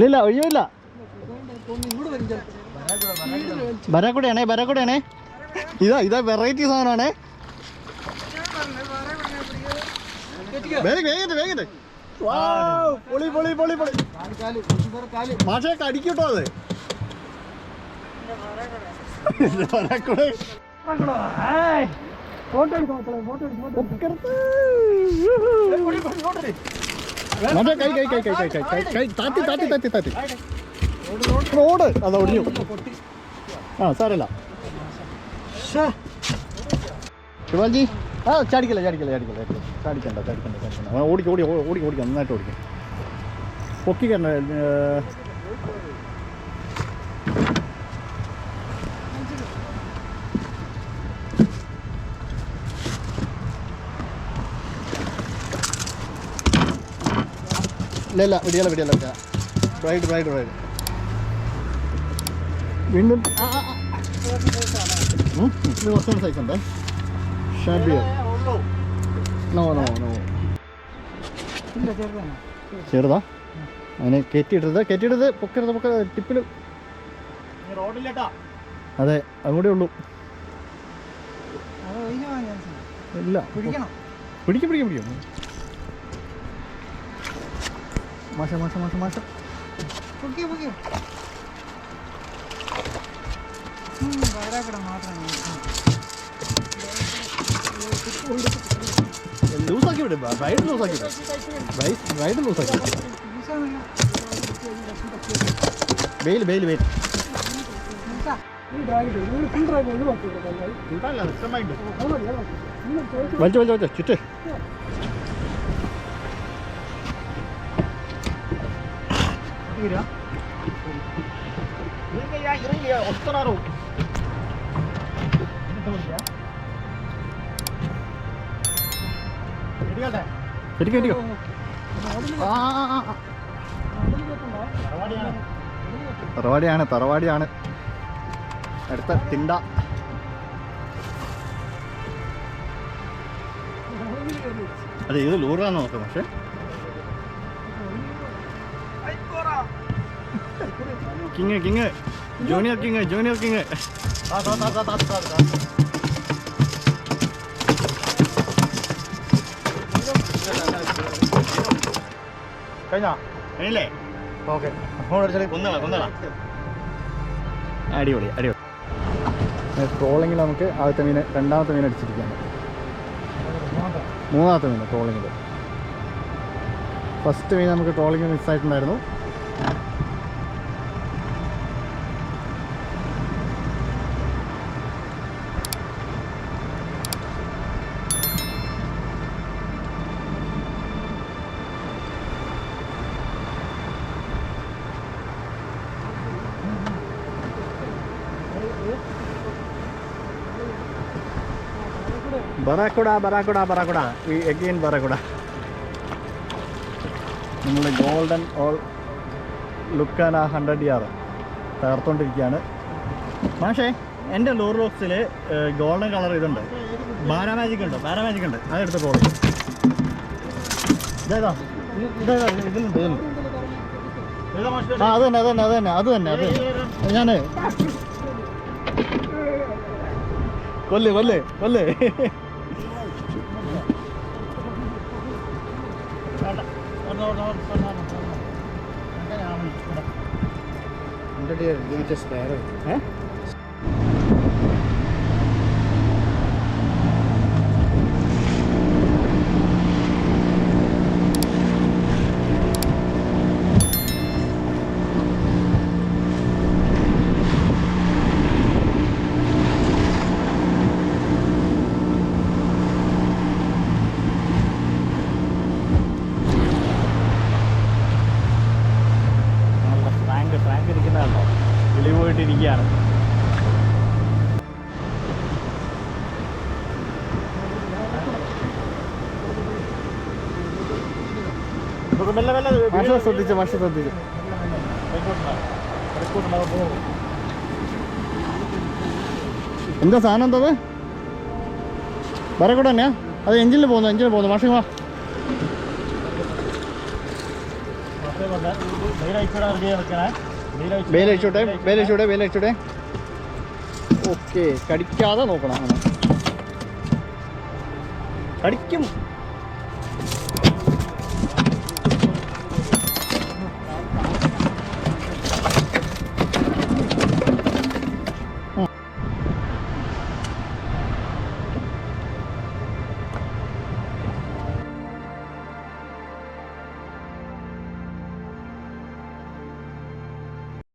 ഇല്ല ഒഴിവില്ല. ബരാക്കുടയാണേ, ബരാക്കുടയാണേ. ഇതാ വെറൈറ്റി സാധനമാണേ. വേഗം പൊളി പൊളി പൊളി പൊളി. മാഷെ കടിക്കട്ടോ അത്. റോഡ് അതാ ഒടിഞ്ഞു. ആ സാരല്ല ശിവാജി. ആ ചാടിക്കല്ല ചാടിക്കണ്ട. ഓടിക്കാം നന്നായിട്ട് ഓടിക്കാം. പൊക്കിക്കണ്ട. ഇല്ല വിടിയല്ല. റൈഡ് വീണ്ടും കുറച്ചുകൂടെ സൈസ് ഉണ്ട്. ചെറുതാ. അതിനെ കയറ്റിയിട്ടത് പൊക്കരുത് ടിപ്പിൽ. അതെ അതുകൂടെ ഉള്ളൂ. ഇല്ല പിടിക്കും. മാഷ ലൂസാക്കി വിടും. റൈഡ് ലൂസാക്കി വെയിൽ വലിച്ചു ചുറ്റ്. వస్తున్నారు. തറവാടിയാണ് അടുത്ത തിണ്ട. അതെ ഇത് ലൂറാന്ന് നോക്കാം. പക്ഷെ കിങ് ജൂനിയർ കിങ്. കഴിഞ്ഞല്ലേ? ഓക്കെ കൊന്നള. അടിപൊളി. ട്രോളിങ്ങിൽ നമുക്ക് ആദ്യത്തെ മീൻ, രണ്ടാമത്തെ മീൻ അടിച്ചിരിക്കുകയാണ്. മൂന്നാമത്തെ മീൻ ട്രോളിങ്ങിൽ. ഫസ്റ്റ് മീൻ നമുക്ക് ട്രോളിങ് മിസ്സായിട്ടുണ്ടായിരുന്നു. ബറാക്കുട. അഗെയിൻ ബറാക്കുട. നമ്മൾ ഗോൾഡൻ ഓൾ ലുക്കാന 100 തകർത്തുകൊണ്ടിരിക്കുകയാണ്. പക്ഷേ എൻ്റെ ലൂർ ബോക്സിൽ ഗോൾഡൻ കളർ ഇതുണ്ട്. പാരാമാജിക് ഉണ്ട്. അതെടുത്ത് ട്രോൾ ചെയ്യും. ഇതിലുണ്ട്. ആ അത് തന്നെ ഞാൻ കൊല്ലേ. ഫ്രാങ്ക് ഇരിക്കുന്നതാണോ? കിളി പോയിട്ടിരിക്കുകയാണ്. ശ്രദ്ധിച്ചു. എന്താ സാധനം? എന്തത്? ബറക്കൂടെ തന്നെയാ? അത് എഞ്ചിനിൽ പോകുന്നു മാഷി വാ. ബെയിലഴിച്ചോട്ടെ. ഓക്കെ, കടിക്കാതെ നോക്കണം. കടിക്കും.